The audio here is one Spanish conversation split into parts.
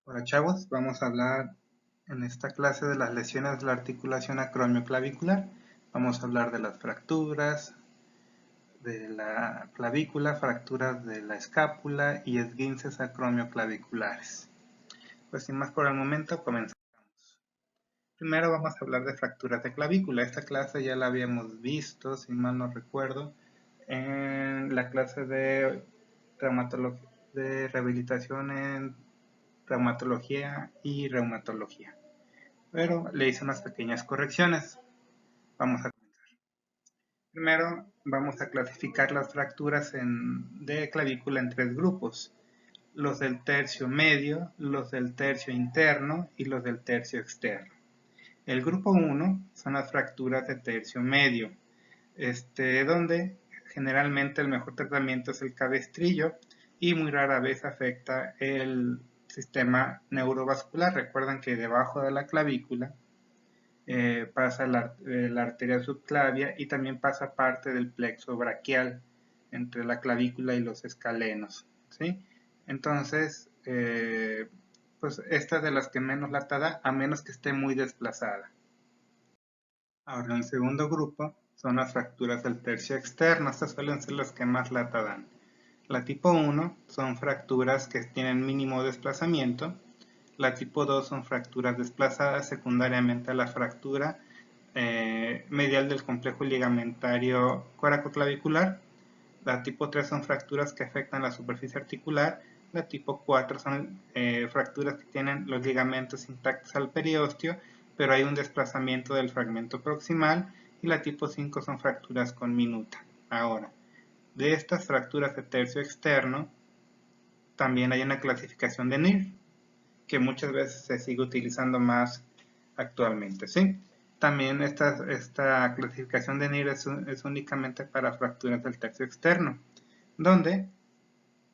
Hola chavos, vamos a hablar en esta clase de las lesiones de la articulación acromioclavicular. Vamos a hablar de las fracturas de la clavícula, fracturas de la escápula y esguinces acromioclaviculares. Pues sin más por el momento, comenzamos. Primero vamos a hablar de fracturas de clavícula. Esta clase ya la habíamos visto, si mal no recuerdo, en la clase de rehabilitación en traumatología y reumatología, pero le hice unas pequeñas correcciones. Vamos a comenzar. Primero vamos a clasificar las fracturas de clavícula en tres grupos: los del tercio medio, los del tercio interno y los del tercio externo. El grupo 1 son las fracturas de tercio medio, donde generalmente el mejor tratamiento es el cabestrillo y muy rara vez afecta el sistema neurovascular. Recuerden que debajo de la clavícula pasa la arteria subclavia y también pasa parte del plexo braquial entre la clavícula y los escalenos, ¿sí? Entonces, pues esta es de las que menos lata da, a menos que esté muy desplazada. Ahora, el segundo grupo son las fracturas del tercio externo. Estas suelen ser las que más lata dan. La tipo 1 son fracturas que tienen mínimo desplazamiento. La tipo 2 son fracturas desplazadas secundariamente a la fractura medial del complejo ligamentario coracoclavicular. La tipo 3 son fracturas que afectan la superficie articular. La tipo 4 son fracturas que tienen los ligamentos intactos al periósteo, pero hay un desplazamiento del fragmento proximal. Y la tipo 5 son fracturas con minuta. Ahora, de estas fracturas de tercio externo, también hay una clasificación de NIR, que muchas veces se sigue utilizando más actualmente, ¿sí? También esta clasificación de NIR es únicamente para fracturas del tercio externo, donde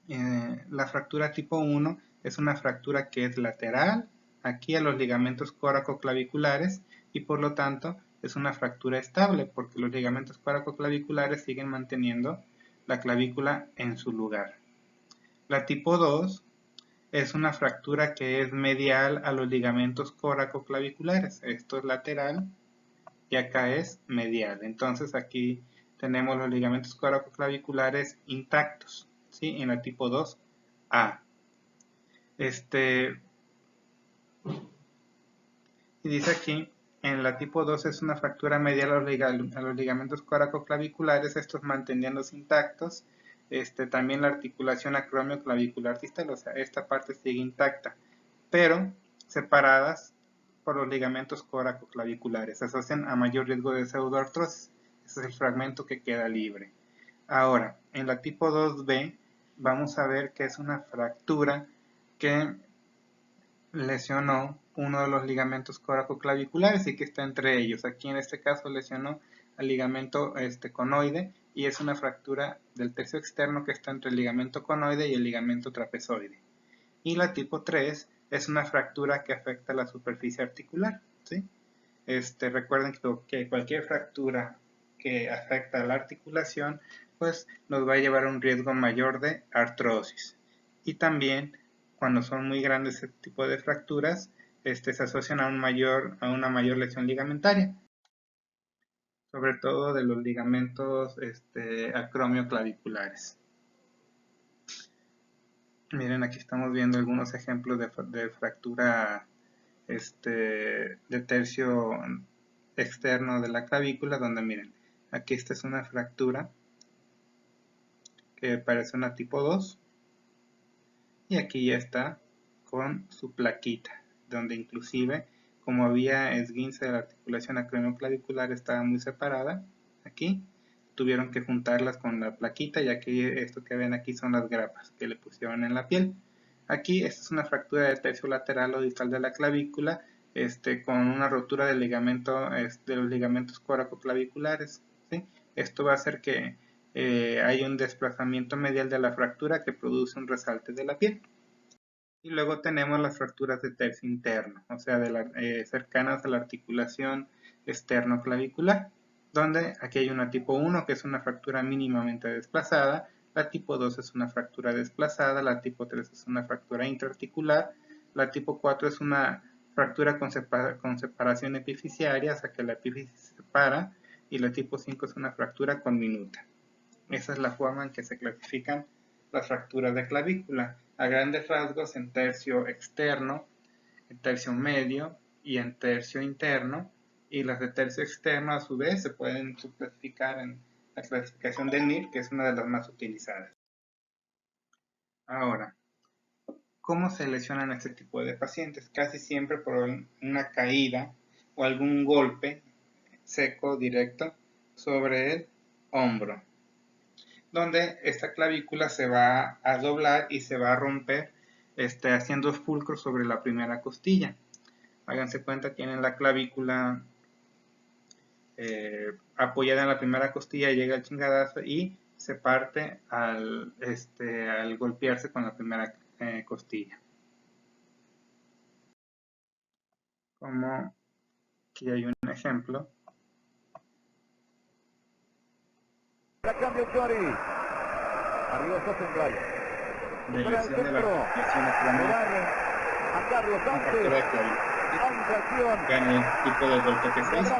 la fractura tipo 1 es una fractura que es lateral aquí a los ligamentos coracoclaviculares y por lo tanto es una fractura estable porque los ligamentos coracoclaviculares siguen manteniendo la clavícula en su lugar. La tipo 2 es una fractura que es medial a los ligamentos coracoclaviculares. Esto es lateral y acá es medial. Entonces aquí tenemos los ligamentos coracoclaviculares intactos, ¿sí? En la tipo 2A. Y dice aquí, en la tipo 2 es una fractura medial a los ligamentos coracoclaviculares, estos manteniéndose intactos. También la articulación acromioclavicular distal, o sea, esta parte sigue intacta, pero separadas por los ligamentos coracoclaviculares. Se asocian a mayor riesgo de pseudoartrosis. Ese es el fragmento que queda libre. Ahora, en la tipo 2B vamos a ver que es una fractura que lesionó uno de los ligamentos coracoclaviculares y que está entre ellos. Aquí en este caso lesionó al ligamento conoide y es una fractura del tercio externo que está entre el ligamento conoide y el ligamento trapezoide. Y la tipo 3 es una fractura que afecta la superficie articular, ¿sí? Recuerden que cualquier fractura que afecta a la articulación pues nos va a llevar a un riesgo mayor de artrosis. Y también cuando son muy grandes este tipo de fracturas se asocian a una mayor lesión ligamentaria, sobre todo de los ligamentos acromioclaviculares. Miren, aquí estamos viendo algunos ejemplos de fractura de tercio externo de la clavícula, donde miren, aquí esta es una fractura que parece una tipo 2 y aquí ya está con su plaquita, donde inclusive como había esguince de la articulación acromioclavicular estaba muy separada, aquí tuvieron que juntarlas con la plaquita, ya que esto que ven aquí son las grapas que le pusieron en la piel. Aquí esta es una fractura de tercio lateral o distal de la clavícula, con una rotura del ligamento, de los ligamentos coracoclaviculares, ¿sí? Esto va a hacer que hay un desplazamiento medial de la fractura que produce un resalte de la piel. Y luego tenemos las fracturas de tercio interno, o sea, cercanas a la articulación externo-clavicular, donde aquí hay una tipo 1 que es una fractura mínimamente desplazada, la tipo 2 es una fractura desplazada, la tipo 3 es una fractura intraarticular, La tipo 4 es una fractura con separación epifisiaria, o sea que la epífisis se separa, y la tipo 5 es una fractura con minuta. Esa es la forma en que se clasifican las fracturas de clavícula, a grandes rasgos en tercio externo, en tercio medio y en tercio interno, y las de tercio externo a su vez se pueden subclasificar en la clasificación de NIR, que es una de las más utilizadas. Ahora, ¿cómo se lesionan este tipo de pacientes? Casi siempre por una caída o algún golpe seco directo sobre el hombro, donde esta clavícula se va a doblar y se va a romper haciendo fulcro sobre la primera costilla. Háganse cuenta, tienen la clavícula apoyada en la primera costilla, llega el chingadazo y se parte al golpearse con la primera costilla. Como aquí hay un ejemplo. La cambio Cori. Arriba Sossenblay. De lesión de la lesión de a Carlos Sánchez. Gana el tipo de golpe que se hizo.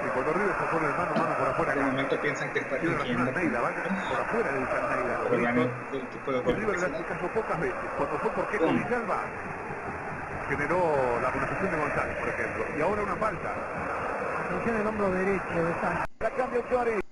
Y cuando River se pone el mano a mano por afuera. En el momento piensan que está fingiendo. Por afuera del Almeida. Pero gana el tipo de golpe River que le se hace caso pocas veces. Cuando fue por Keco Villalba, generó la acusación de González, por ejemplo. Y ahora una falta. Atención el hombro derecho de Sánchez. La cambio Cori.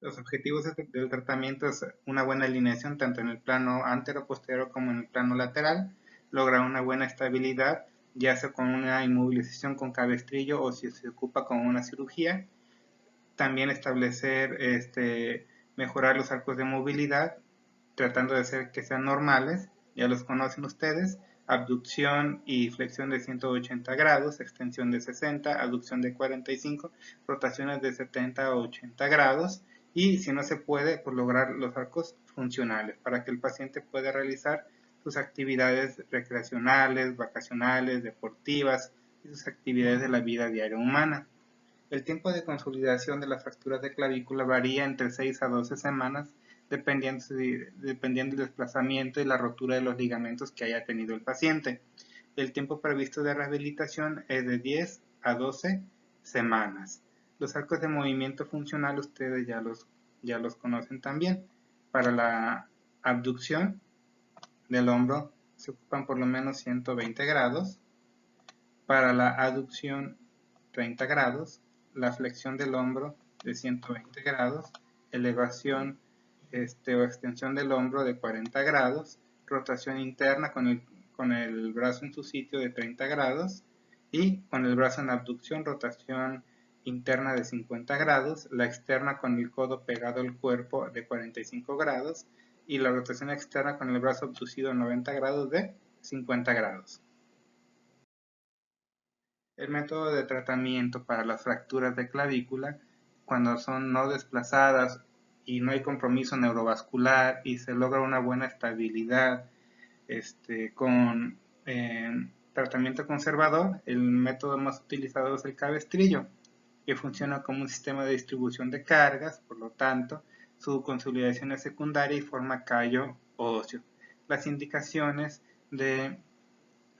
Los objetivos del tratamiento es una buena alineación tanto en el plano antero-posterior como en el plano lateral, lograr una buena estabilidad, ya sea con una inmovilización con cabestrillo o si se ocupa con una cirugía. También establecer, mejorar los arcos de movilidad, tratando de hacer que sean normales, ya los conocen ustedes, abducción y flexión de 180 grados, extensión de 60, aducción de 45, rotaciones de 70 a 80 grados, y si no se puede, pues lograr los arcos funcionales para que el paciente pueda realizar sus actividades recreacionales, vacacionales, deportivas y sus actividades de la vida diaria humana. El tiempo de consolidación de las fracturas de clavícula varía entre 6 a 12 semanas dependiendo del desplazamiento y la rotura de los ligamentos que haya tenido el paciente. El tiempo previsto de rehabilitación es de 10 a 12 semanas. Los arcos de movimiento funcional ustedes ya los conocen también. Para la abducción del hombro se ocupan por lo menos 120 grados. Para la aducción 30 grados. La flexión del hombro de 120 grados. Elevación o extensión del hombro de 40 grados. Rotación interna con el brazo en su sitio de 30 grados. Y con el brazo en abducción, rotación interna de 50 grados, la externa con el codo pegado al cuerpo de 45 grados y la rotación externa con el brazo abducido a 90 grados de 50 grados. El método de tratamiento para las fracturas de clavícula, cuando son no desplazadas y no hay compromiso neurovascular y se logra una buena estabilidad con tratamiento conservador, el método más utilizado es el cabestrillo, que funciona como un sistema de distribución de cargas, por lo tanto, su consolidación es secundaria y forma callo óseo. Las indicaciones de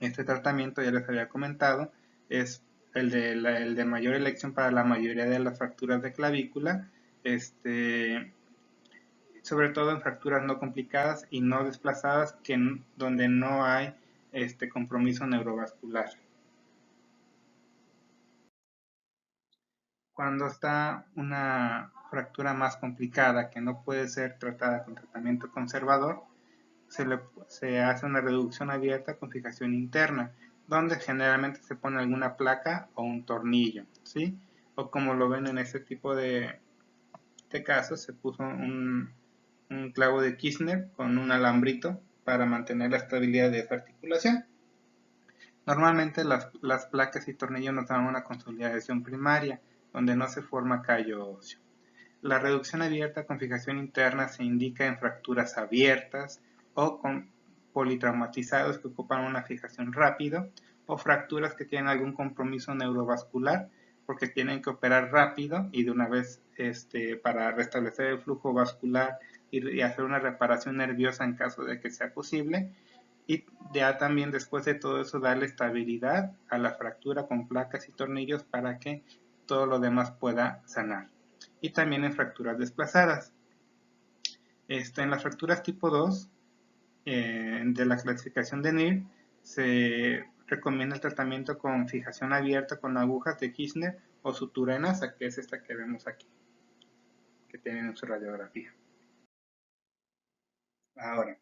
este tratamiento, ya les había comentado, es el de mayor elección para la mayoría de las fracturas de clavícula, sobre todo en fracturas no complicadas y no desplazadas, donde no hay compromiso neurovascular. Cuando está una fractura más complicada que no puede ser tratada con tratamiento conservador, se hace una reducción abierta con fijación interna, donde generalmente se pone alguna placa o un tornillo, ¿sí? O como lo ven en este tipo de casos, se puso un clavo de Kirchner con un alambrito para mantener la estabilidad de esa articulación. Normalmente las placas y tornillos nos dan una consolidación primaria, donde no se forma callo óseo. La reducción abierta con fijación interna se indica en fracturas abiertas o con politraumatizados que ocupan una fijación rápido, o fracturas que tienen algún compromiso neurovascular porque tienen que operar rápido y de una vez para restablecer el flujo vascular y hacer una reparación nerviosa en caso de que sea posible, y ya también después de todo eso darle estabilidad a la fractura con placas y tornillos para que todo lo demás pueda sanar. Y también en fracturas desplazadas. En las fracturas tipo 2 de la clasificación de NIR se recomienda el tratamiento con fijación abierta con agujas de Kirchner o sutura en asa, que es esta que vemos aquí, que tienen en su radiografía. Ahora,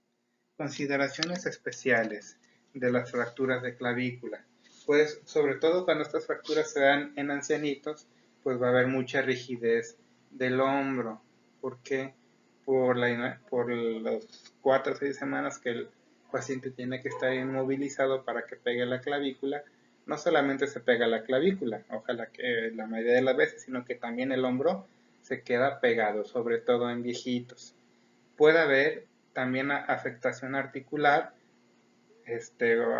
consideraciones especiales de las fracturas de clavícula. Pues sobre todo cuando estas fracturas se dan en ancianitos, pues va a haber mucha rigidez del hombro. ¿Por qué? Por las 4 o 6 semanas que el paciente tiene que estar inmovilizado para que pegue la clavícula. No solamente se pega la clavícula, ojalá que la mayoría de las veces, sino que también el hombro se queda pegado, sobre todo en viejitos. Puede haber también afectación articular,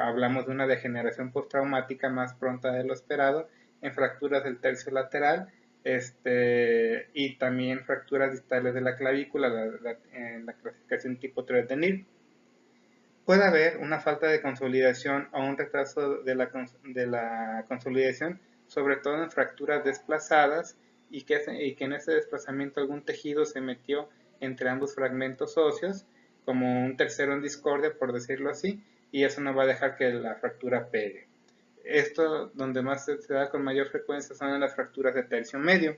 hablamos de una degeneración postraumática más pronta de lo esperado, en fracturas del tercio lateral, y también fracturas distales de la clavícula, en la clasificación tipo 3 de NIR. Puede haber una falta de consolidación o un retraso de la consolidación, sobre todo en fracturas desplazadas, y que en ese desplazamiento algún tejido se metió entre ambos fragmentos óseos, como un tercero en discordia, por decirlo así, y eso no va a dejar que la fractura pegue. Esto donde más se da con mayor frecuencia son en las fracturas de tercio medio.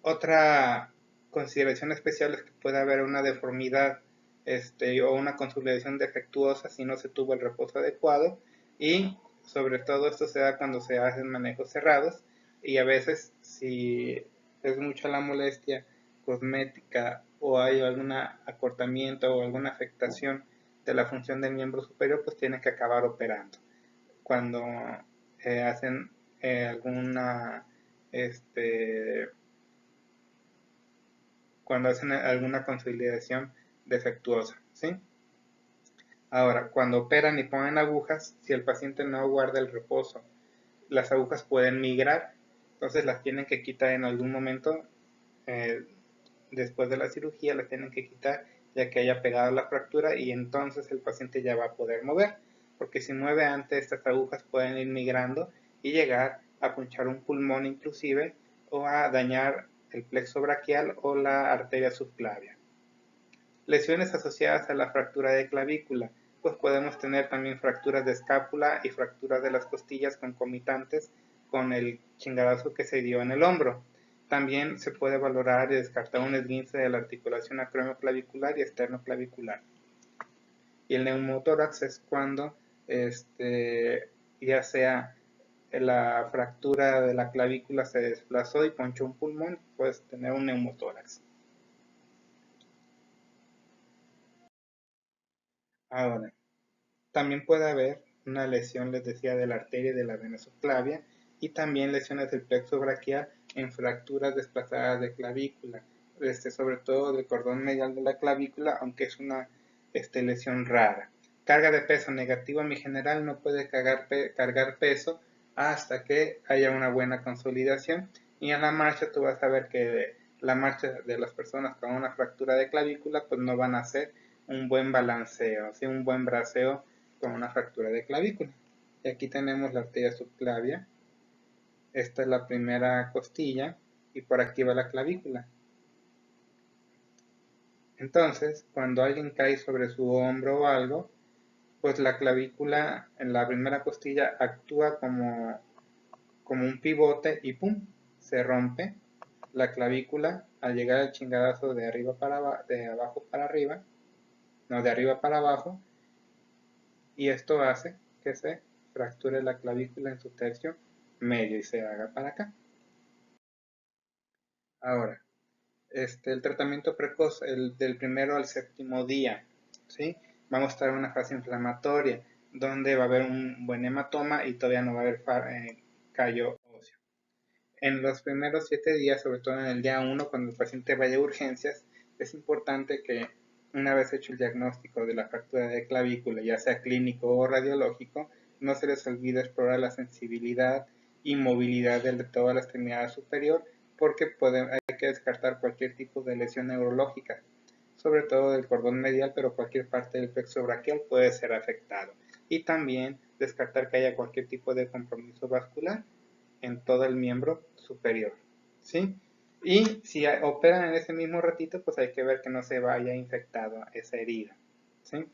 Otra consideración especial es que puede haber una deformidad o una consolidación defectuosa si no se tuvo el reposo adecuado, y sobre todo esto se da cuando se hacen manejos cerrados, y a veces si es mucha la molestia cosmética o hay algún acortamiento o alguna afectación de la función del miembro superior, pues tienen que acabar operando. Cuando hacen alguna consolidación defectuosa, ¿sí? Ahora, cuando operan y ponen agujas, si el paciente no guarda el reposo, las agujas pueden migrar, entonces las tienen que quitar en algún momento, después de la cirugía las tienen que quitar, ya que haya pegado la fractura, y entonces el paciente ya va a poder mover, porque si mueve antes, estas agujas pueden ir migrando y llegar a punchar un pulmón inclusive, o a dañar el plexo braquial o la arteria subclavia. Lesiones asociadas a la fractura de clavícula, pues podemos tener también fracturas de escápula y fracturas de las costillas concomitantes con el chingadazo que se dio en el hombro. También se puede valorar y descartar un esguince de la articulación acromioclavicular y esternoclavicular. Y el neumotórax es cuando ya sea la fractura de la clavícula se desplazó y ponchó un pulmón, puedes tener un neumotórax. Ahora, también puede haber una lesión, les decía, de la arteria y de la vena subclavia, y también lesiones del plexo braquial en fracturas desplazadas de clavícula, sobre todo del cordón medial de la clavícula, aunque es una lesión rara. Carga de peso negativa, en general no puede cargar peso hasta que haya una buena consolidación, y en la marcha tú vas a ver que la marcha de las personas con una fractura de clavícula, pues no van a hacer un buen balanceo, ¿sí? Un buen braceo con una fractura de clavícula. Y aquí tenemos la arteria subclavia. Esta es la primera costilla y por aquí va la clavícula. Entonces, cuando alguien cae sobre su hombro o algo, pues la clavícula en la primera costilla actúa como un pivote y ¡pum! Se rompe la clavícula al llegar al chingadazo de arriba para de abajo para arriba, no, de arriba para abajo, y esto hace que se fracture la clavícula en su tercio medio y se haga para acá. Ahora, el tratamiento precoz, del primero al séptimo día, ¿sí? Vamos a estar en una fase inflamatoria, donde va a haber un buen hematoma y todavía no va a haber callo óseo. En los primeros 7 días, sobre todo en el día 1, cuando el paciente vaya a urgencias, es importante que una vez hecho el diagnóstico de la fractura de clavícula, ya sea clínico o radiológico, no se les olvide explorar la sensibilidad y movilidad de toda la extremidad superior, porque hay que descartar cualquier tipo de lesión neurológica, sobre todo del cordón medial, pero cualquier parte del plexo braquial puede ser afectado. Y también descartar que haya cualquier tipo de compromiso vascular en todo el miembro superior, ¿sí? Y si operan en ese mismo ratito, pues hay que ver que no se vaya infectado esa herida, ¿sí?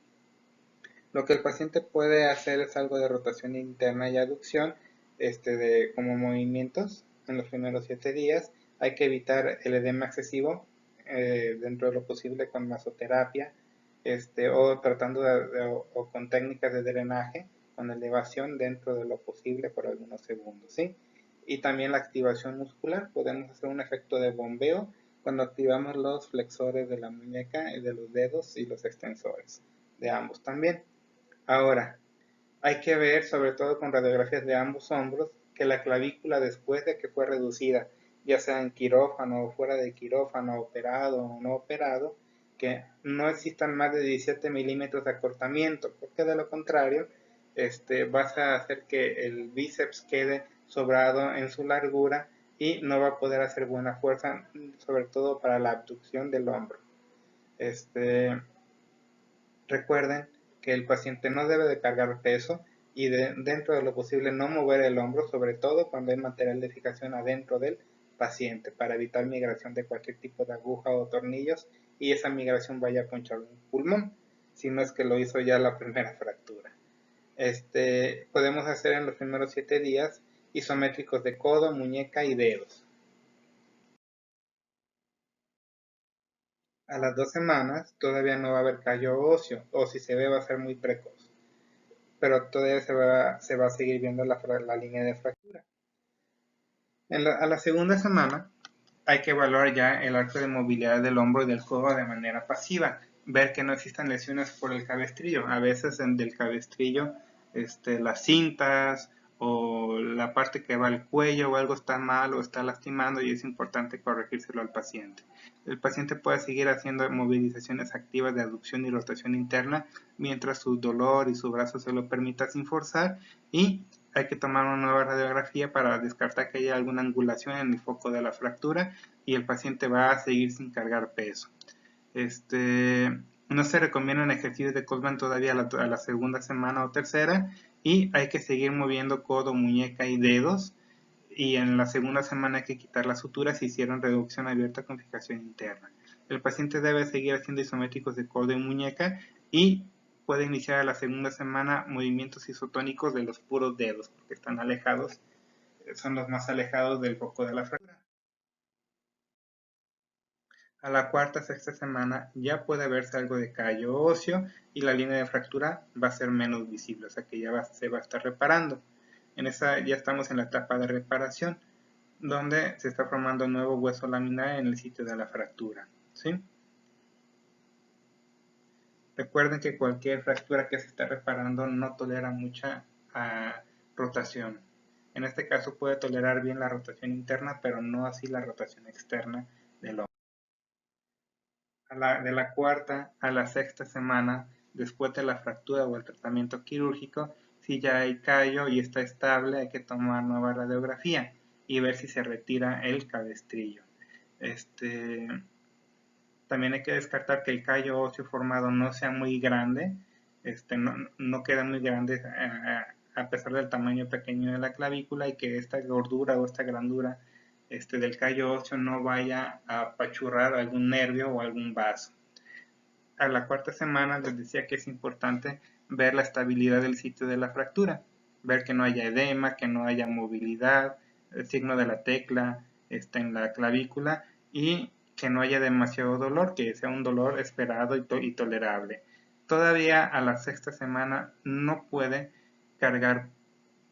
Lo que el paciente puede hacer es algo de rotación interna y aducción, como movimientos en los primeros 7 días. Hay que evitar el edema excesivo dentro de lo posible con masoterapia, o tratando o con técnicas de drenaje, con elevación dentro de lo posible por algunos segundos, ¿sí? Y también la activación muscular, podemos hacer un efecto de bombeo cuando activamos los flexores de la muñeca, de los dedos y los extensores de ambos también. Ahora, hay que ver, sobre todo con radiografías de ambos hombros, que la clavícula después de que fue reducida, ya sea en quirófano o fuera de quirófano, operado o no operado, que no existan más de 17 milímetros de acortamiento, porque de lo contrario, vas a hacer que el bíceps quede sobrado en su largura y no va a poder hacer buena fuerza, sobre todo para la abducción del hombro. Recuerden que el paciente no debe de cargar peso y dentro de lo posible no mover el hombro, sobre todo cuando hay material de fijación adentro del paciente, para evitar migración de cualquier tipo de aguja o tornillos y esa migración vaya a ponchar un pulmón, si no es que lo hizo ya la primera fractura. Podemos hacer en los primeros 7 días isométricos de codo, muñeca y dedos. A las 2 semanas todavía no va a haber callo óseo, o si se ve va a ser muy precoz, pero todavía se va a seguir viendo la línea de fractura. A la segunda semana hay que evaluar ya el arco de movilidad del hombro y del codo de manera pasiva, ver que no existan lesiones por el cabestrillo. A veces del cabestrillo las cintas o la parte que va al cuello o algo está mal o está lastimando y es importante corregírselo al paciente. El paciente puede seguir haciendo movilizaciones activas de aducción y rotación interna mientras su dolor y su brazo se lo permita sin forzar, y hay que tomar una nueva radiografía para descartar que haya alguna angulación en el foco de la fractura y el paciente va a seguir sin cargar peso. No se recomiendan ejercicios de Cosman todavía a la segunda semana o tercera, y hay que seguir moviendo codo, muñeca y dedos, y en la segunda semana hay que quitar las suturas si hicieron reducción abierta con fijación interna. El paciente debe seguir haciendo isométricos de codo y muñeca y puede iniciar a la segunda semana movimientos isotónicos de los puros dedos, porque están alejados, son los más alejados del foco de la fractura. A la cuarta, sexta semana ya puede verse algo de callo óseo y la línea de fractura va a ser menos visible, o sea que ya se va a estar reparando. En esa ya estamos en la etapa de reparación, donde se está formando un nuevo hueso laminar en el sitio de la fractura, ¿sí? Recuerden que cualquier fractura que se está reparando no tolera mucha rotación. En este caso puede tolerar bien la rotación interna, pero no así la rotación externa del hombro. De la cuarta a la sexta semana, después de la fractura o el tratamiento quirúrgico, si ya hay callo y está estable, hay que tomar nueva radiografía y ver si se retira el cabestrillo. También hay que descartar que el callo óseo formado no sea muy grande, no queda muy grande a pesar del tamaño pequeño de la clavícula, y que esta gordura o esta grandura del callo óseo no vaya a apachurrar algún nervio o algún vaso. A la cuarta semana les decía que es importante ver la estabilidad del sitio de la fractura, ver que no haya edema, que no haya movilidad, el signo de la tecla en la clavícula, y que no haya demasiado dolor, que sea un dolor esperado y tolerable. Todavía a la sexta semana no puede cargar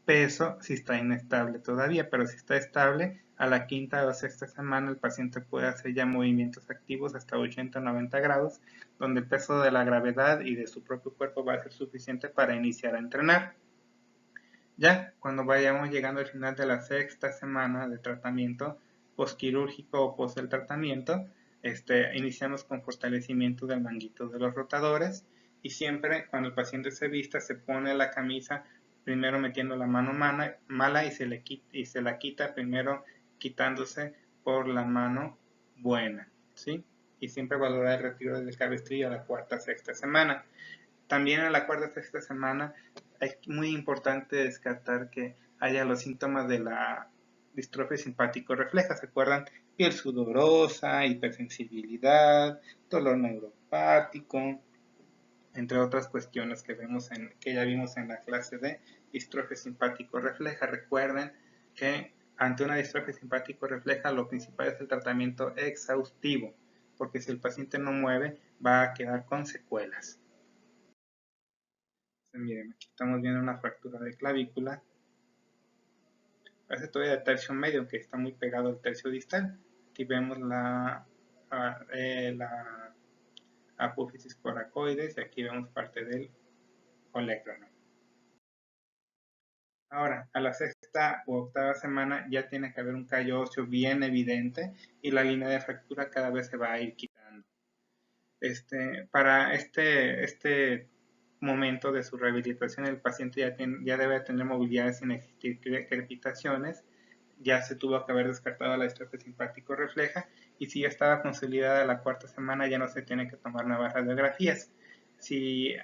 peso si está inestable todavía, pero si está estable, a la quinta o sexta semana el paciente puede hacer ya movimientos activos hasta 80 o 90 grados, donde el peso de la gravedad y de su propio cuerpo va a ser suficiente para iniciar a entrenar. Ya cuando vayamos llegando al final de la sexta semana de tratamiento postquirúrgico o post el tratamiento, iniciamos con fortalecimiento del manguito de los rotadores, y siempre cuando el paciente se vista se pone la camisa primero metiendo la mano mala y se la quita primero quitándose por la mano buena, ¿sí? Y siempre valorar el retiro del cabestrillo a la cuarta sexta semana. También a la cuarta sexta semana es muy importante descartar que haya los síntomas de la distrofia simpático refleja. ¿Se acuerdan? Piel sudorosa, hipersensibilidad, dolor neuropático, entre otras cuestiones que ya vimos en la clase de distrofia simpático refleja. Recuerden que ante una distrofia simpático refleja lo principal es el tratamiento exhaustivo, porque si el paciente no mueve va a quedar con secuelas. Miren, aquí estamos viendo una fractura de clavícula. Parece todavía de tercio medio, aunque está muy pegado al tercio distal. Aquí vemos la apófisis coracoides, y aquí vemos parte del olecranon. Ahora, a la sexta u octava semana ya tiene que haber un callo óseo bien evidente y la línea de fractura cada vez se va a ir quitando. Para este momento de su rehabilitación, el paciente ya debe tener movilidad sin existir crepitaciones, ya se tuvo que haber descartado la distrofia simpático refleja, y si ya estaba consolidada la cuarta semana ya no se tiene que tomar nuevas radiografías. Si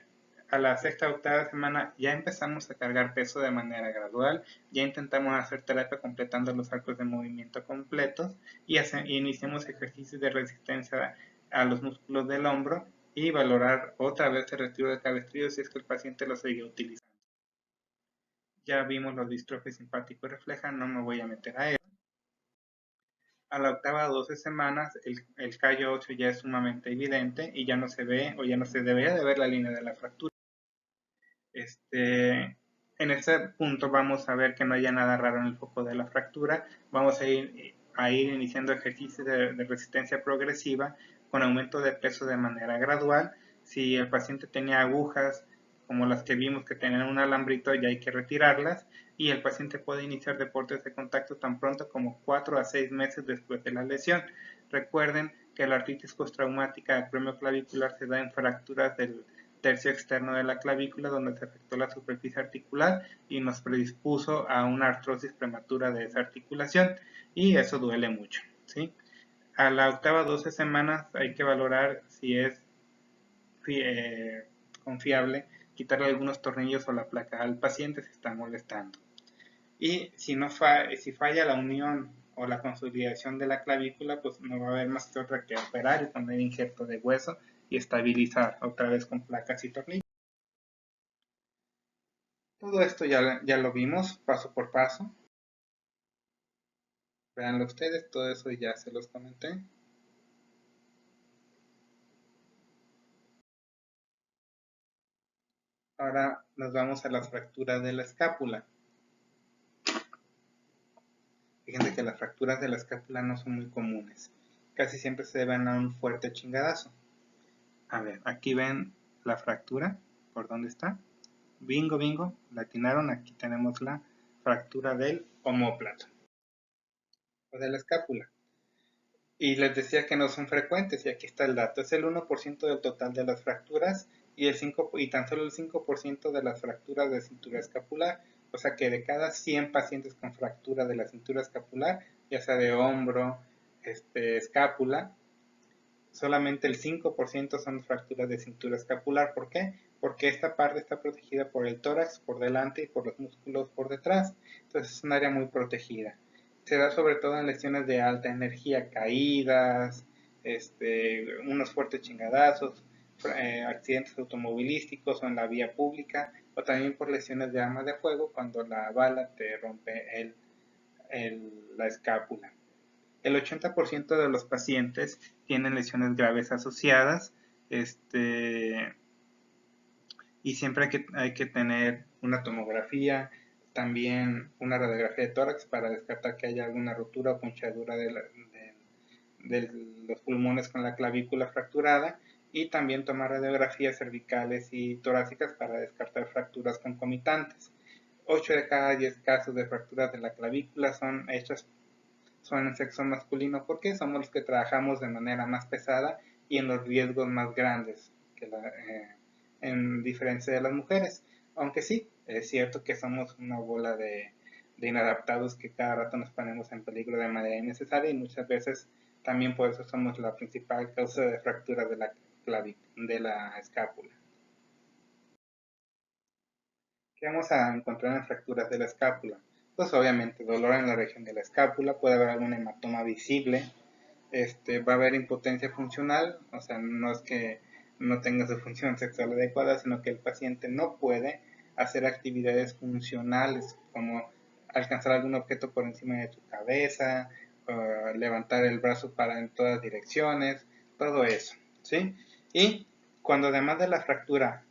a la sexta o octava semana ya empezamos a cargar peso de manera gradual, ya intentamos hacer terapia completando los arcos de movimiento completos, y iniciamos ejercicios de resistencia a los músculos del hombro, y valorar otra vez el retiro de cabestrillo si es que el paciente lo sigue utilizando. Ya vimos los distrofias simpático refleja, no me voy a meter a eso. A la octava 12 semanas el callo óseo ya es sumamente evidente y ya no se ve o ya no se debería de ver la línea de la fractura. En este punto vamos a ver que no haya nada raro en el foco de la fractura. Vamos a ir iniciando ejercicios de resistencia progresiva con aumento de peso de manera gradual. Si el paciente tenía agujas como las que vimos que tenían un alambrito, ya hay que retirarlas, y el paciente puede iniciar deportes de contacto tan pronto como 4 a 6 meses después de la lesión. Recuerden que la artritis postraumática del premio clavicular se da en fracturas del tercio externo de la clavícula, donde se afectó la superficie articular y nos predispuso a una artrosis prematura de esa articulación, y eso duele mucho, ¿sí? A la octava 12 semanas hay que valorar si es confiable quitarle algunos tornillos o la placa al paciente si está molestando. Y si falla la unión o la consolidación de la clavícula, pues no va a haber más que otra que operar y poner injerto de hueso y estabilizar otra vez con placas y tornillos. Todo esto ya lo vimos paso por paso. Veanlo ustedes, todo eso ya se los comenté. Ahora nos vamos a las fracturas de la escápula. Fíjense que las fracturas de la escápula no son muy comunes. Casi siempre se deben a un fuerte chingadazo. A ver, aquí ven la fractura. ¿Por dónde está? Bingo, bingo. La atinaron. Aquí tenemos la fractura del omóplato o de la escápula. Y les decía que no son frecuentes, y aquí está el dato. Es el 1% del total de las fracturas y tan solo el 5% de las fracturas de cintura escapular. O sea que de cada 100 pacientes con fractura de la cintura escapular, ya sea de hombro, escápula, solamente el 5% son fracturas de cintura escapular. ¿Por qué? Porque esta parte está protegida por el tórax por delante y por los músculos por detrás. Entonces es un área muy protegida. Se da sobre todo en lesiones de alta energía, caídas, unos fuertes chingadazos, accidentes automovilísticos o en la vía pública, o también por lesiones de armas de fuego cuando la bala te rompe la escápula. El 80% de los pacientes tienen lesiones graves asociadas, y siempre hay que tener una tomografía, también una radiografía de tórax para descartar que haya alguna rotura o punchadura de los pulmones con la clavícula fracturada, y también tomar radiografías cervicales y torácicas para descartar fracturas concomitantes. 8 de cada 10 casos de fracturas de la clavícula son en sexo masculino porque somos los que trabajamos de manera más pesada y en los riesgos más grandes en diferencia de las mujeres. Aunque sí, es cierto que somos una bola de inadaptados que cada rato nos ponemos en peligro de manera innecesaria, y muchas veces también por eso somos la principal causa de fracturas de la escápula. ¿Qué vamos a encontrar en fracturas de la escápula? Pues obviamente dolor en la región de la escápula, puede haber algún hematoma visible, va a haber impotencia funcional, o sea, no es que no tenga su función sexual adecuada, sino que el paciente no puede hacer actividades funcionales como alcanzar algún objeto por encima de tu cabeza, levantar el brazo en todas direcciones, todo eso, ¿sí? Y cuando además de la fractura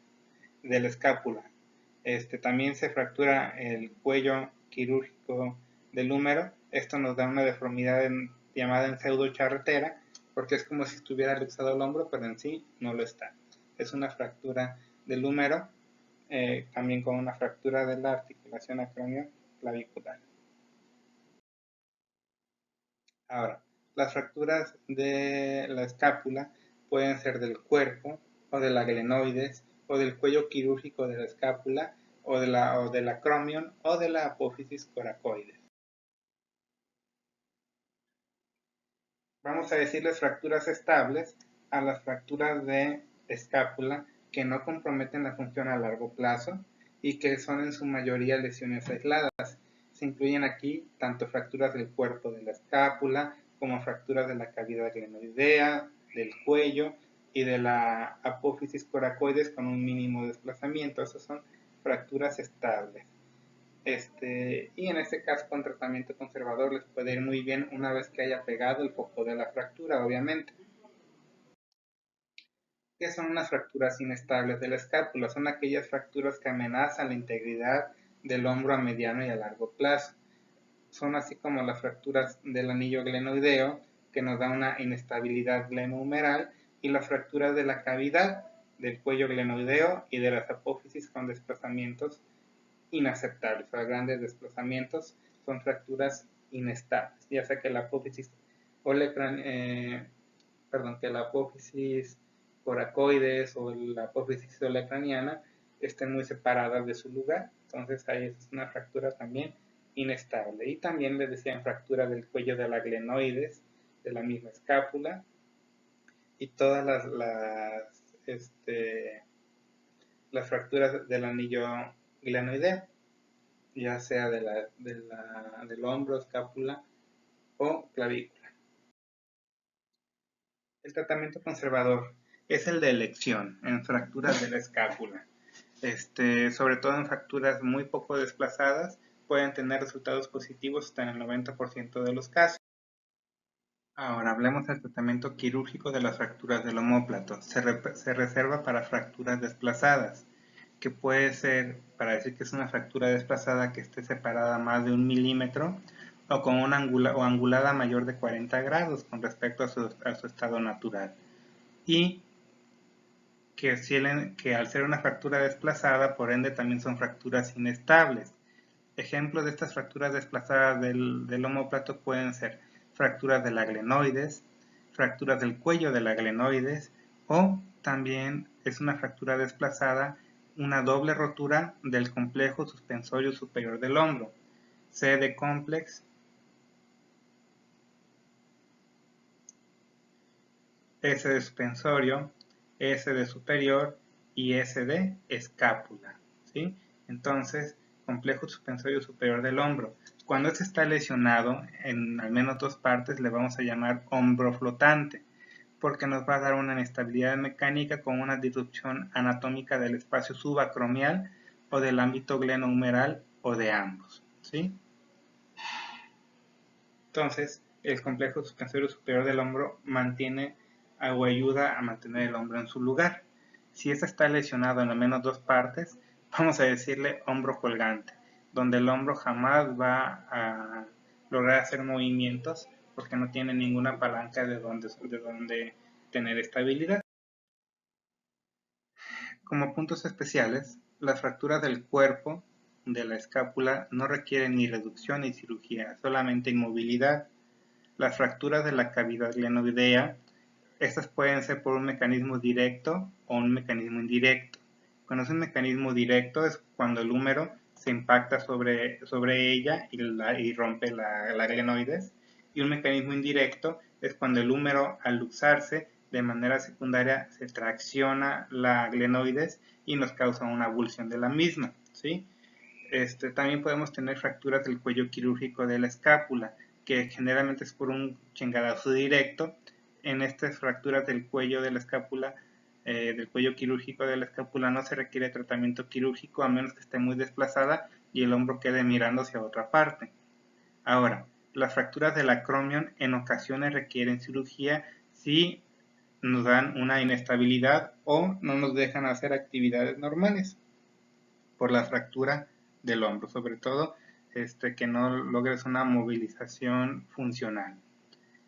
de la escápula, también se fractura el cuello quirúrgico del húmero, esto nos da una deformidad llamada en pseudocharretera, porque es como si estuviera luxado el hombro, pero en sí no lo está. Es una fractura del húmero, también con una fractura de la articulación acromioclavicular. Ahora, las fracturas de la escápula pueden ser del cuerpo, o de la glenoides, o del cuello quirúrgico de la escápula, o del acromion, o de la apófisis coracoides. Vamos a decirles fracturas estables a las fracturas de escápula que no comprometen la función a largo plazo y que son en su mayoría lesiones aisladas. Se incluyen aquí tanto fracturas del cuerpo de la escápula como fracturas de la cavidad glenoidea, del cuello y de la apófisis coracoides con un mínimo desplazamiento. Esas son fracturas estables. Y en este caso con tratamiento conservador les puede ir muy bien una vez que haya pegado el foco de la fractura, obviamente. ¿Qué son unas fracturas inestables de la escápula? Son aquellas fracturas que amenazan la integridad del hombro a mediano y a largo plazo. Son así como las fracturas del anillo glenoideo, que nos da una inestabilidad glenohumeral, y las fracturas de la cavidad del cuello glenoideo y de las apófisis con desplazamientos inaceptables. O sea, grandes desplazamientos son fracturas inestables, ya sea que la apófisis coracoides o la apófisis olecraniana estén muy separadas de su lugar. Entonces ahí es una fractura también inestable. Y también les decían fractura del cuello de la glenoides, de la misma escápula, y todas las fracturas del anillo glenoideo, ya sea del hombro, escápula o clavícula. El tratamiento conservador es el de elección en fracturas de la escápula. Sobre todo en fracturas muy poco desplazadas, pueden tener resultados positivos hasta en el 90% de los casos. Ahora hablemos del tratamiento quirúrgico de las fracturas del omóplato. Se reserva para fracturas desplazadas, que puede ser, para decir que es una fractura desplazada, que esté separada más de 1 milímetro o con una angulada mayor de 40 grados con respecto a su estado natural. Y que al ser una fractura desplazada, por ende también son fracturas inestables. Ejemplos de estas fracturas desplazadas del omóplato pueden ser fracturas de la glenoides, fracturas del cuello de la glenoides, o también es una fractura desplazada, una doble rotura del complejo suspensorio superior del hombro, CD complex S de suspensorio, S de superior y S de escápula, ¿sí? Entonces, complejo suspensorio superior del hombro. Cuando este está lesionado en al menos dos partes, le vamos a llamar hombro flotante, porque nos va a dar una inestabilidad mecánica con una disrupción anatómica del espacio subacromial o del ámbito glenohumeral o de ambos, ¿sí? Entonces, el complejo suspensorio superior del hombro mantiene o ayuda a mantener el hombro en su lugar. Si este está lesionado en al menos dos partes, vamos a decirle hombro colgante, donde el hombro jamás va a lograr hacer movimientos porque no tiene ninguna palanca de donde tener estabilidad. Como puntos especiales, las fracturas del cuerpo de la escápula no requieren ni reducción ni cirugía, solamente inmovilidad. Las fracturas de la cavidad glenoidea, estas pueden ser por un mecanismo directo o un mecanismo indirecto. Cuando es un mecanismo directo es cuando el húmero se impacta sobre ella y rompe la glenoides, y un mecanismo indirecto es cuando el húmero al luxarse de manera secundaria se tracciona la glenoides y nos causa una avulsión de la misma, ¿sí? También podemos tener fracturas del cuello quirúrgico de la escápula, que generalmente es por un chingadazo directo. En estas fracturas del cuello de la escápula, del cuello quirúrgico de la escápula, no se requiere tratamiento quirúrgico a menos que esté muy desplazada y el hombro quede mirando hacia otra parte. Ahora, las fracturas del acromion en ocasiones requieren cirugía si nos dan una inestabilidad o no nos dejan hacer actividades normales por la fractura del hombro, sobre todo que no logres una movilización funcional.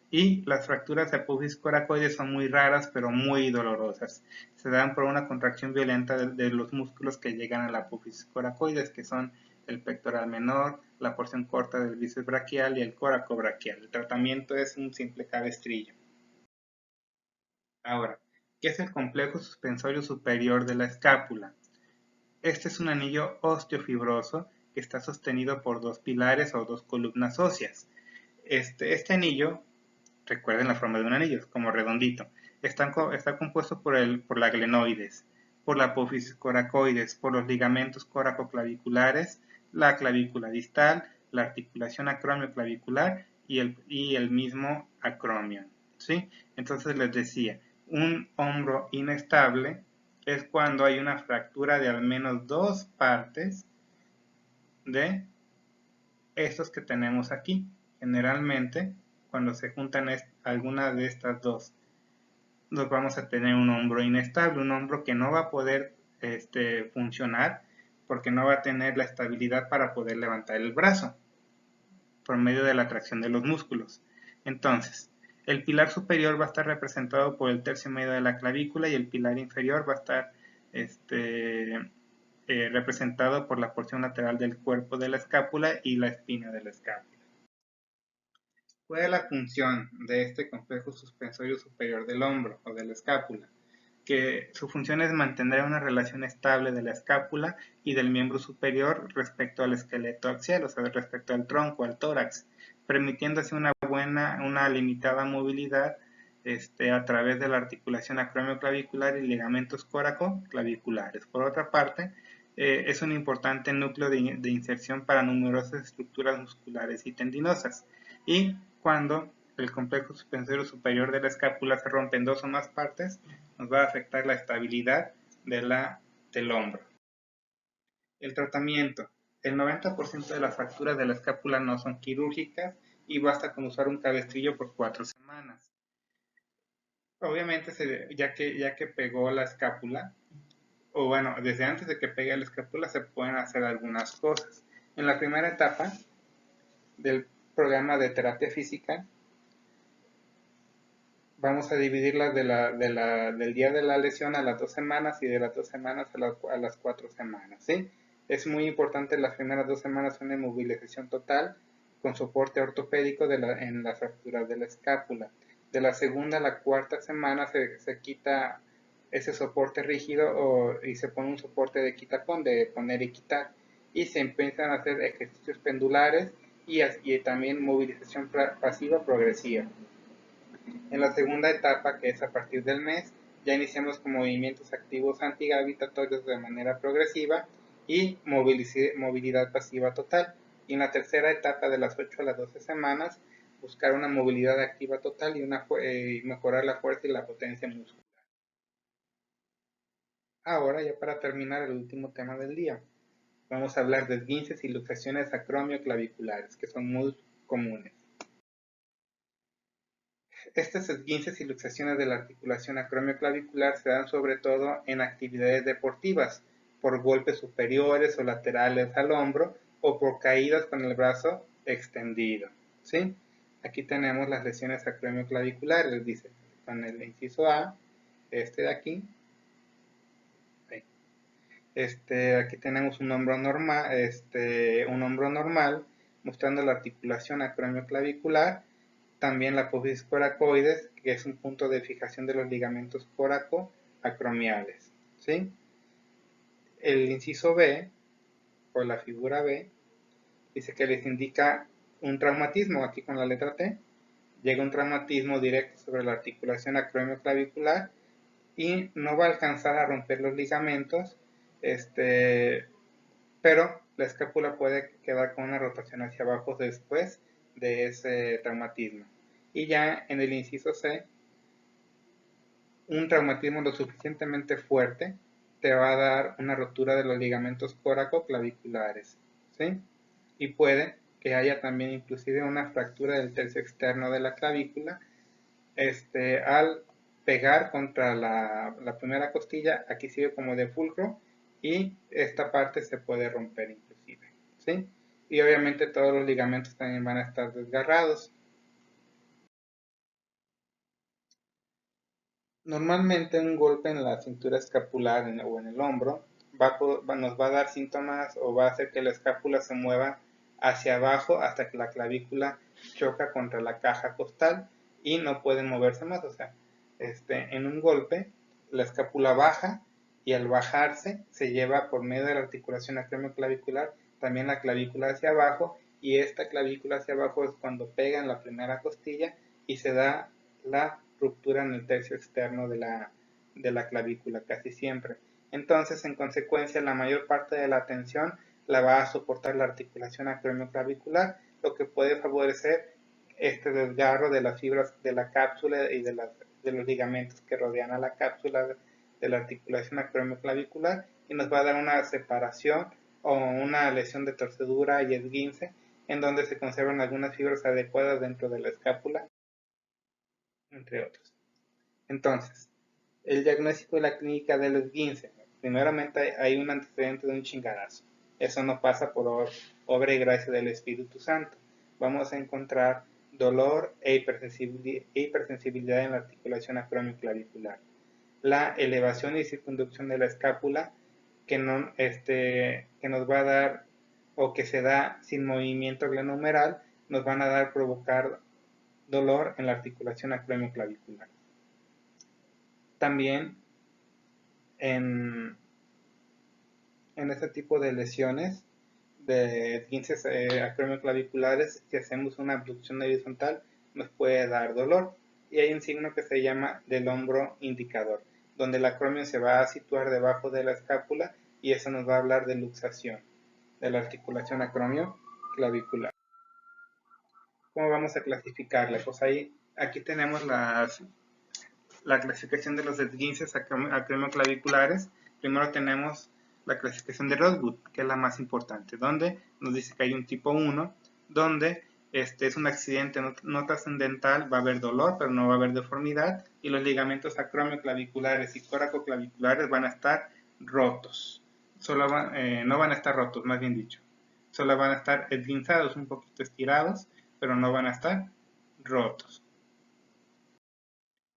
Y las fracturas de apófisis coracoides son muy raras, pero muy dolorosas. Se dan por una contracción violenta de los músculos que llegan a la apófisis coracoides, que son el pectoral menor, la porción corta del bíceps braquial y el coracobraquial. El tratamiento es un simple cabestrillo. Ahora, ¿qué es el complejo suspensorio superior de la escápula? Este es un anillo osteofibroso que está sostenido por dos pilares o dos columnas óseas. Este anillo, recuerden la forma de un anillo, es como redondito, está compuesto por la glenoides, por la apófisis coracoides, por los ligamentos coracoclaviculares, la clavícula distal, la articulación acromio-clavicular y el mismo acromion, ¿sí? Entonces les decía, un hombro inestable es cuando hay una fractura de al menos dos partes de estos que tenemos aquí. Generalmente, cuando se juntan alguna de estas dos, nos vamos a tener un hombro inestable, un hombro que no va a poder funcionar porque no va a tener la estabilidad para poder levantar el brazo por medio de la tracción de los músculos. Entonces, el pilar superior va a estar representado por el tercio medio de la clavícula y el pilar inferior va a estar representado por la porción lateral del cuerpo de la escápula y la espina de la escápula. ¿Cuál es la función de este complejo suspensorio superior del hombro o de la escápula? Que su función es mantener una relación estable de la escápula y del miembro superior respecto al esqueleto axial, o sea, respecto al tronco, al tórax, permitiendo así una limitada movilidad a través de la articulación acromioclavicular y ligamentos coracoclaviculares. Por otra parte, es un importante núcleo de inserción para numerosas estructuras musculares y tendinosas. Y cuando el complejo suspensorio superior de la escápula se rompe en dos o más partes, nos va a afectar la estabilidad del hombro. El tratamiento. El 90% de las fracturas de la escápula no son quirúrgicas y basta con usar un cabestrillo por 4 semanas. Obviamente, ya que pegó la escápula, o bueno, desde antes de que pegue la escápula se pueden hacer algunas cosas. En la primera etapa del programa de terapia física, vamos a dividirlas del día de la lesión a las 2 semanas y de las 2 semanas a las 4 semanas, ¿sí? Es muy importante las primeras 2 semanas una inmovilización total con soporte ortopédico en las fracturas de la escápula. De la segunda a la cuarta semana se quita ese soporte rígido y se pone un soporte de quitapón, de poner y quitar. Y se empiezan a hacer ejercicios pendulares y también movilización pasiva progresiva. En la segunda etapa, que es a partir del mes, ya iniciamos con movimientos activos antigravitatorios de manera progresiva y movilidad pasiva total. Y en la tercera etapa, de las 8 a las 12 semanas, buscar una movilidad activa total y mejorar la fuerza y la potencia muscular. Ahora, ya para terminar, el último tema del día, vamos a hablar de esguinces y luxaciones acromioclaviculares, que son muy comunes. Estas esguinces y luxaciones de la articulación acromioclavicular se dan sobre todo en actividades deportivas, por golpes superiores o laterales al hombro o por caídas con el brazo extendido, ¿sí? Aquí tenemos las lesiones acromioclaviculares, dice, con el inciso A, este de aquí. Aquí tenemos un hombro normal, mostrando la articulación acromioclavicular. También la apófisis coracoides, que es un punto de fijación de los ligamentos coracoacromiales, ¿sí? El inciso B, o la figura B, dice que les indica un traumatismo, aquí con la letra T. Llega un traumatismo directo sobre la articulación acromioclavicular y no va a alcanzar a romper los ligamentos, pero la escápula puede quedar con una rotación hacia abajo después de ese traumatismo. Y ya en el inciso C, un traumatismo lo suficientemente fuerte te va a dar una rotura de los ligamentos coracoclaviculares, ¿sí? Y puede que haya también inclusive una fractura del tercio externo de la clavícula, al pegar contra la primera costilla. Aquí sirve como de fulcro y esta parte se puede romper inclusive, ¿sí? Y obviamente todos los ligamentos también van a estar desgarrados. Normalmente un golpe en la cintura escapular o en el hombro nos va a dar síntomas o va a hacer que la escápula se mueva hacia abajo hasta que la clavícula choca contra la caja costal y no puede moverse más. O sea, en un golpe la escápula baja y al bajarse se lleva por medio de la articulación acromioclavicular también la clavícula hacia abajo, y esta clavícula hacia abajo es cuando pega en la primera costilla y se da la ruptura en el tercio externo de la clavícula casi siempre. Entonces, en consecuencia, la mayor parte de la tensión la va a soportar la articulación acromioclavicular, lo que puede favorecer este desgarro de las fibras de la cápsula y de los ligamentos que rodean a la cápsula de la articulación acromioclavicular, y nos va a dar una separación o una lesión de torcedura y esguince, en donde se conservan algunas fibras adecuadas dentro de la escápula, entre otros. Entonces, el diagnóstico de la clínica del esguince. Primeramente hay un antecedente de un chingadazo. Eso no pasa por obra y gracia del Espíritu Santo. Vamos a encontrar dolor e hipersensibilidad en la articulación acromioclavicular. La elevación y circunducción de la escápula que nos va a dar, o que se da sin movimiento glenohumeral, nos van a provocar dolor en la articulación acromioclavicular. También en este tipo de lesiones de esguinces acromioclaviculares, si hacemos una abducción horizontal, nos puede dar dolor, y hay un signo que se llama del hombro indicador, donde el acromio se va a situar debajo de la escápula, y eso nos va a hablar de luxación de la articulación acromioclavicular. ¿Cómo vamos a clasificarla? Pues aquí tenemos la clasificación de los esguinces acromioclaviculares. Primero tenemos la clasificación de Rodwood, que es la más importante, donde nos dice que hay un tipo 1, donde es un accidente no trascendental, va a haber dolor, pero no va a haber deformidad, y los ligamentos acromioclaviculares y coracoclaviculares van a estar rotos. No van a estar rotos, más bien dicho. Solo van a estar esguinzados, un poquito estirados, pero no van a estar rotos.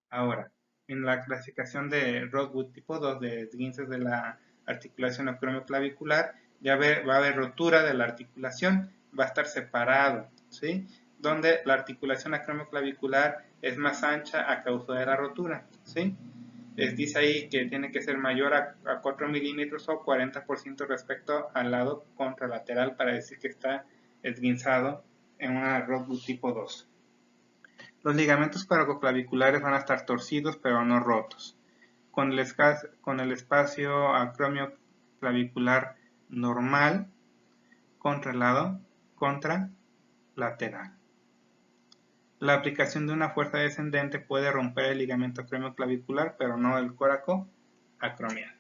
Ahora, en la clasificación de Rodwood tipo 2 de esguinces de la articulación acromioclavicular, ya va a haber rotura de la articulación, va a estar separado, ¿sí? Donde la articulación acromioclavicular es más ancha a causa de la rotura, ¿sí? Dice ahí que tiene que ser mayor a 4 milímetros o 40% respecto al lado contralateral para decir que está esguinzado en una Rodwood tipo 2. Los ligamentos coracoclaviculares van a estar torcidos pero no rotos, con el espacio acromioclavicular normal, contralateral. La aplicación de una fuerza descendente puede romper el ligamento acromioclavicular, pero no el coraco acromial.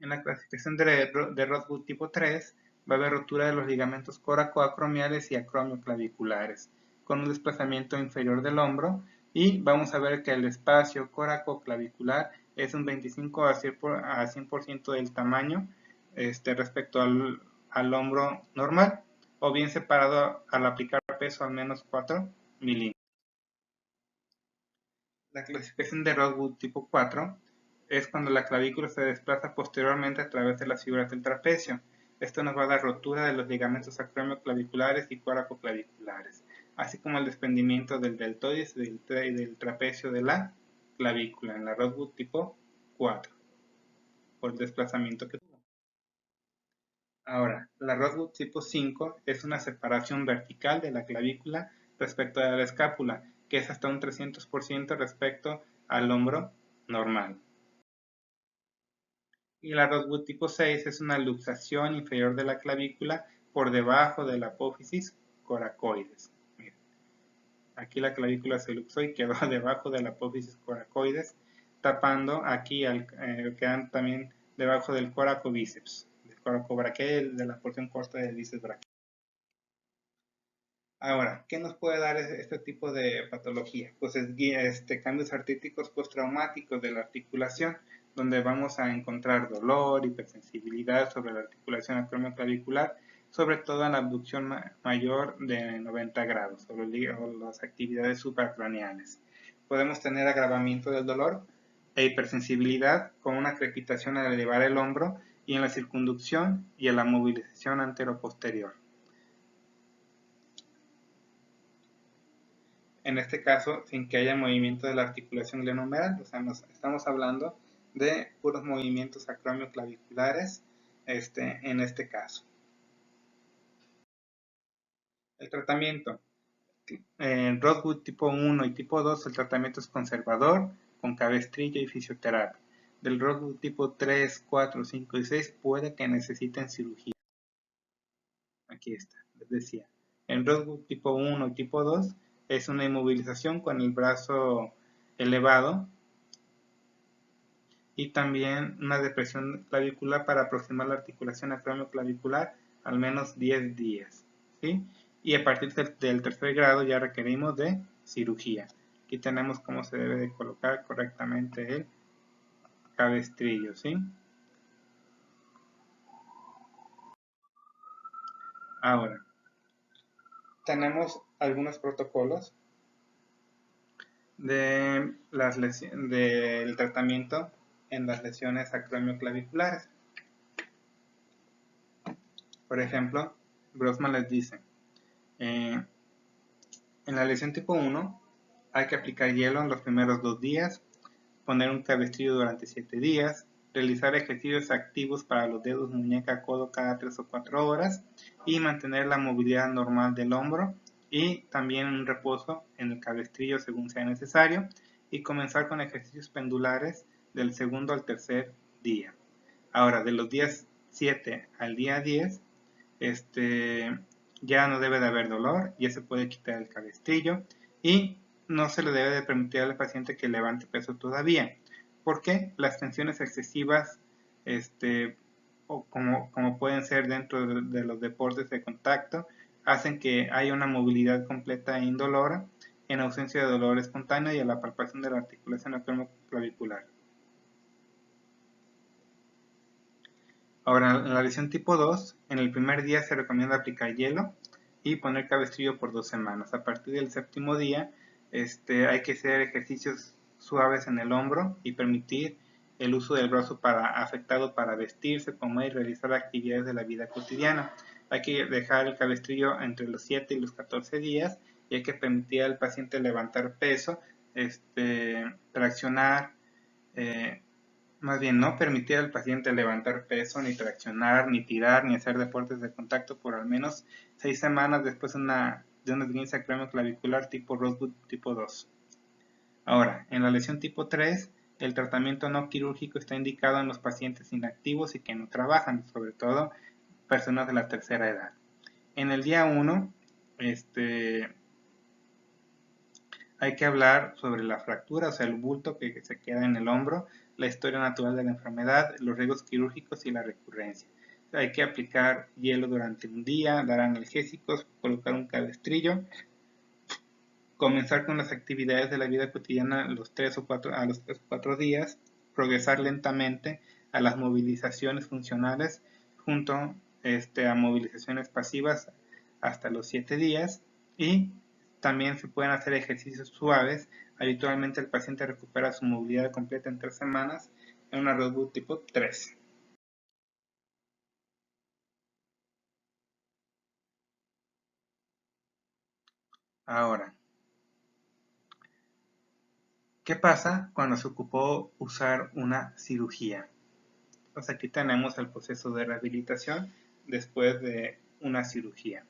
En la clasificación de Rothwood tipo 3 va a haber rotura de los ligamentos coracoacromiales y acromioclaviculares, con un desplazamiento inferior del hombro, y vamos a ver que el espacio coracoclavicular es un 25 a 100% del tamaño respecto al hombro normal, o bien separado al aplicar peso al menos 4 milímetros. La clasificación de Rothwood tipo 4 es cuando la clavícula se desplaza posteriormente a través de las fibras del trapecio. Esto nos va a dar rotura de los ligamentos acromioclaviculares y coracoclaviculares, así como el desprendimiento del deltoides y del trapecio de la clavícula en la Rothwood tipo 4, por el desplazamiento que tuvo. Ahora, la Rothwood tipo 5 es una separación vertical de la clavícula respecto a la escápula, que es hasta un 300% respecto al hombro normal. Y la Rothwood tipo 6 es una luxación inferior de la clavícula por debajo de la apófisis coracoides. Miren, aquí la clavícula se luxó y quedó debajo de la apófisis coracoides, tapando aquí, quedan también debajo del coracobíceps, del coracobraquial, de la porción corta del bíceps braquial. Ahora, ¿qué nos puede dar este tipo de patología? Pues cambios artríticos postraumáticos de la articulación, donde vamos a encontrar dolor, hipersensibilidad sobre la articulación acromioclavicular, sobre todo en la abducción mayor de 90 grados, o las actividades supracraneales. Podemos tener agravamiento del dolor e hipersensibilidad con una crepitación al elevar el hombro y en la circunducción y en la movilización anteroposterior. En este caso, sin que haya movimiento de la articulación glenohumeral, o sea, estamos hablando de puros movimientos acromioclaviculares en este caso. El tratamiento. En Rothwood tipo 1 y tipo 2 el tratamiento es conservador, con cabestrillo y fisioterapia. Del Rothwood tipo 3, 4, 5 y 6 puede que necesiten cirugía. Aquí está, les decía. En Rothwood tipo 1 y tipo 2 es una inmovilización con el brazo elevado y también una depresión clavicular para aproximar la articulación acromioclavicular al menos 10 días, ¿sí? Y a partir del tercer grado ya requerimos de cirugía. Aquí tenemos cómo se debe de colocar correctamente el cabestrillo, ¿sí? Ahora, tenemos algunos protocolos del tratamiento en las lesiones acromioclaviculares. Por ejemplo, Grossman les dice, en la lesión tipo 1 hay que aplicar hielo en los primeros 2 días, poner un cabestrillo durante 7 días, realizar ejercicios activos para los dedos, muñeca, codo cada 3 o 4 horas y mantener la movilidad normal del hombro y también un reposo en el cabestrillo según sea necesario y comenzar con ejercicios pendulares del segundo al tercer día. Ahora, de los días 7 al día 10, ya no debe de haber dolor, ya se puede quitar el cabestrillo y no se le debe de permitir al paciente que levante peso todavía, porque las tensiones excesivas, o como pueden ser dentro de los deportes de contacto, hacen que haya una movilidad completa e indolora en ausencia de dolor espontáneo y a la palpación de la articulación acromioclavicular. Ahora, en la lesión tipo 2, en el primer día se recomienda aplicar hielo y poner cabestrillo por 2 semanas. A partir del séptimo día, hay que hacer ejercicios suaves en el hombro y permitir el uso del brazo afectado para vestirse, comer y realizar actividades de la vida cotidiana. Hay que dejar el cabestrillo entre los 7 y los 14 días y hay que permitir al paciente levantar peso, traccionar, más bien no permitir al paciente levantar peso, ni traccionar, ni tirar, ni hacer deportes de contacto por al menos 6 semanas después de una de un esguince acromioclavicular tipo Rosewood tipo 2. Ahora, en la lesión tipo 3, el tratamiento no quirúrgico está indicado en los pacientes inactivos y que no trabajan, sobre todo personas de la tercera edad. En el día 1, hay que hablar sobre la fractura, o sea, el bulto que se queda en el hombro, la historia natural de la enfermedad, los riesgos quirúrgicos y la recurrencia. O sea, hay que aplicar hielo durante un día, dar analgésicos, colocar un cabestrillo, comenzar con las actividades de la vida cotidiana a los 3 o 4 días, progresar lentamente a las movilizaciones funcionales junto a movilizaciones pasivas hasta los 7 días y también se pueden hacer ejercicios suaves. Habitualmente el paciente recupera su movilidad completa en 3 semanas en una Rosewood tipo 3. Ahora, ¿qué pasa cuando se ocupó usar una cirugía? Pues aquí tenemos el proceso de rehabilitación después de una cirugía.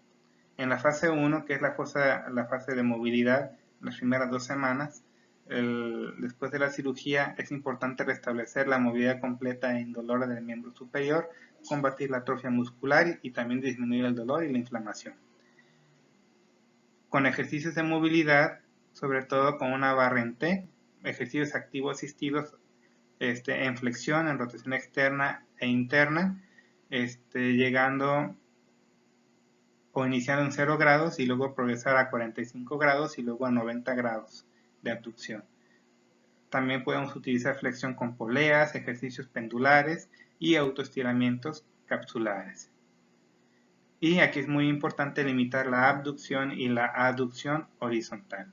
En la fase 1, que es la fase de movilidad, las primeras 2 semanas, después de la cirugía es importante restablecer la movilidad completa e indolora del miembro superior, combatir la atrofia muscular y también disminuir el dolor y la inflamación. Con ejercicios de movilidad, sobre todo con una barra en T, ejercicios activos asistidos en flexión, en rotación externa e interna, llegando o iniciando en 0 grados y luego progresar a 45 grados y luego a 90 grados de abducción. También podemos utilizar flexión con poleas, ejercicios pendulares y autoestiramientos capsulares. Y aquí es muy importante limitar la abducción y la aducción horizontal.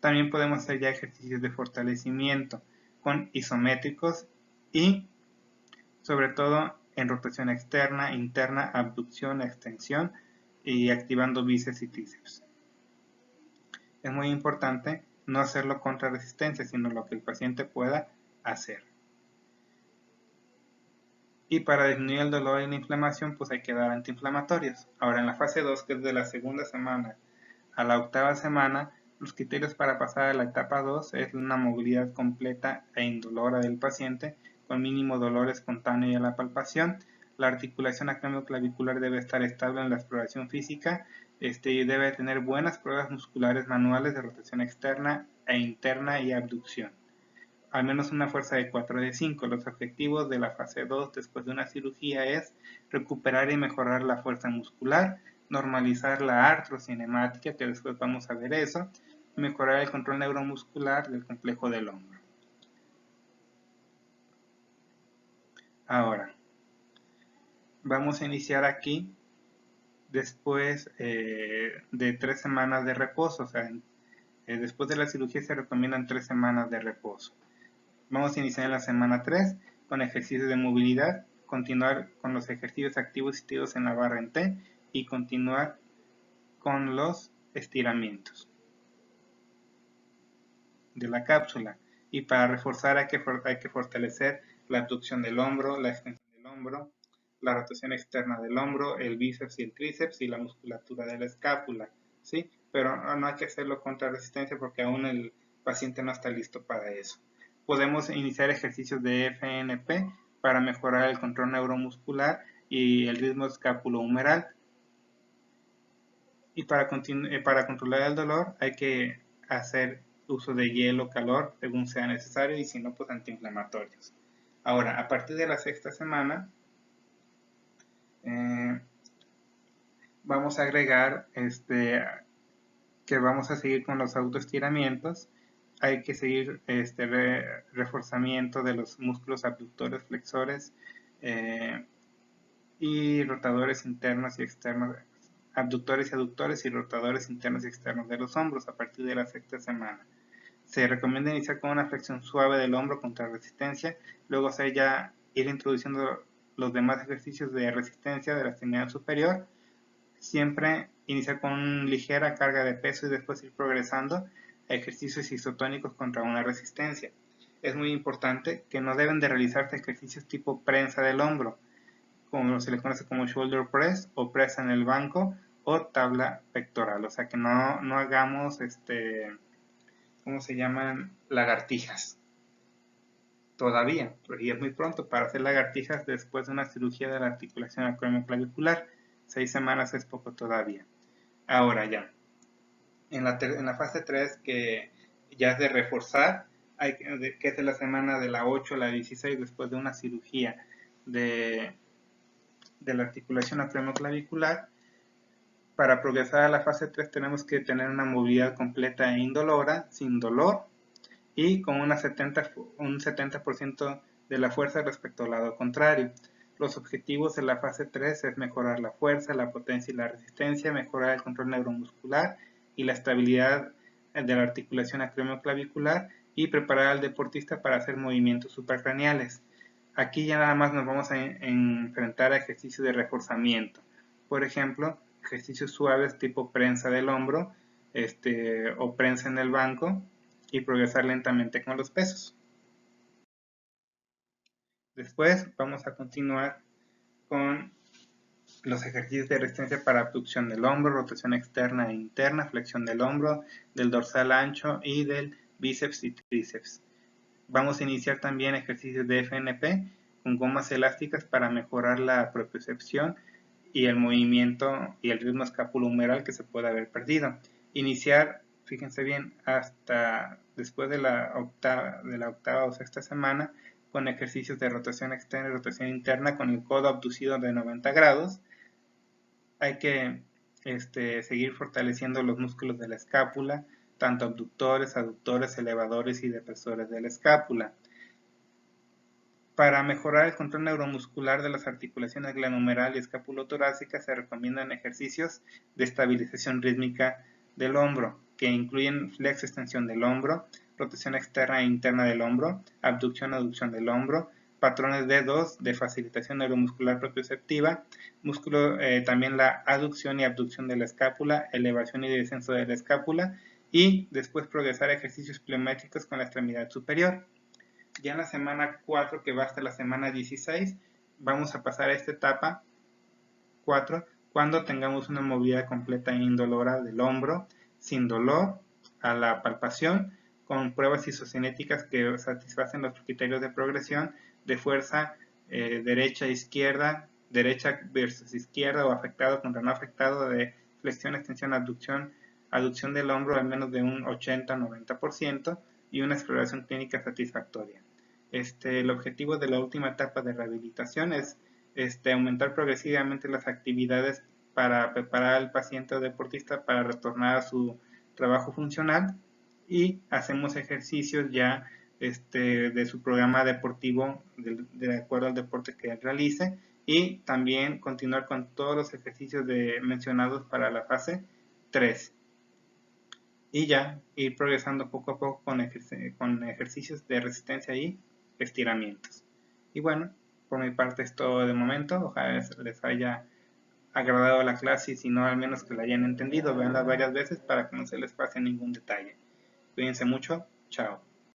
También podemos hacer ya ejercicios de fortalecimiento con isométricos y sobre todo en rotación externa, interna, abducción, extensión y activando bíceps y tríceps. Es muy importante no hacerlo contra resistencia, sino lo que el paciente pueda hacer. Y para disminuir el dolor y la inflamación, pues hay que dar antiinflamatorios. Ahora, en la fase 2, que es de la segunda semana a la 8ª semana, los criterios para pasar a la etapa 2 es una movilidad completa e indolora del paciente, con mínimo dolor espontáneo y a la palpación. La articulación acromioclavicular debe estar estable en la exploración física y debe tener buenas pruebas musculares manuales de rotación externa e interna y abducción. Al menos una fuerza de 4 de 5. Los objetivos de la fase 2 después de una cirugía es recuperar y mejorar la fuerza muscular, normalizar la artrocinemática, que después vamos a ver eso, y mejorar el control neuromuscular del complejo del hombro. Ahora, vamos a iniciar aquí después de 3 semanas de reposo, o sea, después de la cirugía se recomiendan 3 semanas de reposo. Vamos a iniciar en la semana 3 con ejercicios de movilidad, continuar con los ejercicios activos asistidos en la barra en T y continuar con los estiramientos de la cápsula. Y para reforzar hay que fortalecer la abducción del hombro, la extensión del hombro, la rotación externa del hombro, el bíceps y el tríceps y la musculatura de la escápula, ¿sí? Pero no hay que hacerlo contra resistencia porque aún el paciente no está listo para eso. Podemos iniciar ejercicios de FNP para mejorar el control neuromuscular y el ritmo escápulo-humeral. Y para controlar el dolor hay que hacer uso de hielo, calor, según sea necesario, y si no, pues antiinflamatorios. Ahora, a partir de la 6ª semana, vamos a agregar que vamos a seguir con los autoestiramientos. Hay que seguir reforzamiento de los músculos abductores, flexores y rotadores internos y externos, abductores y aductores y rotadores internos y externos de los hombros a partir de la 6ª semana. Se recomienda iniciar con una flexión suave del hombro contra resistencia, luego ya ir introduciendo los demás ejercicios de resistencia de la extremidad superior, siempre iniciar con una ligera carga de peso y después ir progresando a ejercicios isotónicos contra una resistencia. Es muy importante que no deben de realizarse ejercicios tipo prensa del hombro, como se le conoce como shoulder press o press en el banco o tabla pectoral, o sea que no hagamos ¿cómo se llaman? Lagartijas todavía, porque es muy pronto para hacer lagartijas después de una cirugía de la articulación acromioclavicular. 6 semanas es poco todavía. Ahora ya, en la fase 3, que ya es de reforzar, que es de la semana de la 8 a la 16 después de una cirugía de la articulación acromioclavicular. Para progresar a la fase 3 tenemos que tener una movilidad completa e indolora, sin dolor, y con un 70% de la fuerza respecto al lado contrario. Los objetivos de la fase 3 es mejorar la fuerza, la potencia y la resistencia, mejorar el control neuromuscular y la estabilidad de la articulación acromioclavicular y preparar al deportista para hacer movimientos supracraneales. Aquí ya nada más nos vamos a enfrentar a ejercicios de reforzamiento. Por ejemplo, ejercicios suaves tipo prensa del hombro o prensa en el banco, y progresar lentamente con los pesos. Después vamos a continuar con los ejercicios de resistencia para abducción del hombro, rotación externa e interna, flexión del hombro, del dorsal ancho y del bíceps y tríceps. Vamos a iniciar también ejercicios de FNP con gomas elásticas para mejorar la propiocepción y el movimiento y el ritmo escapulohumeral que se puede haber perdido. Iniciar, fíjense bien, hasta después de la octava o sexta semana con ejercicios de rotación externa y rotación interna con el codo abducido de 90 grados. Hay que seguir fortaleciendo los músculos de la escápula, tanto abductores, aductores, elevadores y depresores de la escápula. Para mejorar el control neuromuscular de las articulaciones glenohumeral y escapulotorácica se recomiendan ejercicios de estabilización rítmica del hombro, que incluyen flex-extensión del hombro, rotación externa e interna del hombro, abducción-aducción del hombro, patrones D2 de facilitación neuromuscular propioceptiva, también la aducción y abducción de la escápula, elevación y descenso de la escápula, y después progresar a ejercicios pliométricos con la extremidad superior. Ya en la semana 4, que va hasta la semana 16, vamos a pasar a esta etapa 4 cuando tengamos una movilidad completa e indolora del hombro, sin dolor, a la palpación, con pruebas isocinéticas que satisfacen los criterios de progresión de fuerza derecha versus izquierda, o afectado contra no afectado, de flexión, extensión, aducción del hombro al menos de un 80-90%, y una exploración clínica satisfactoria. El objetivo de la última etapa de rehabilitación es aumentar progresivamente las actividades para preparar al paciente o deportista para retornar a su trabajo funcional, y hacemos ejercicios ya de su programa deportivo de acuerdo al deporte que realice, y también continuar con todos los ejercicios mencionados para la fase 3. Y ya ir progresando poco a poco con ejercicios de resistencia y estiramientos. Y bueno, por mi parte es todo de momento. Ojalá les haya agradado la clase, y si no, al menos que la hayan entendido. Veanla varias veces para que no se les pase ningún detalle. Cuídense mucho. Chao.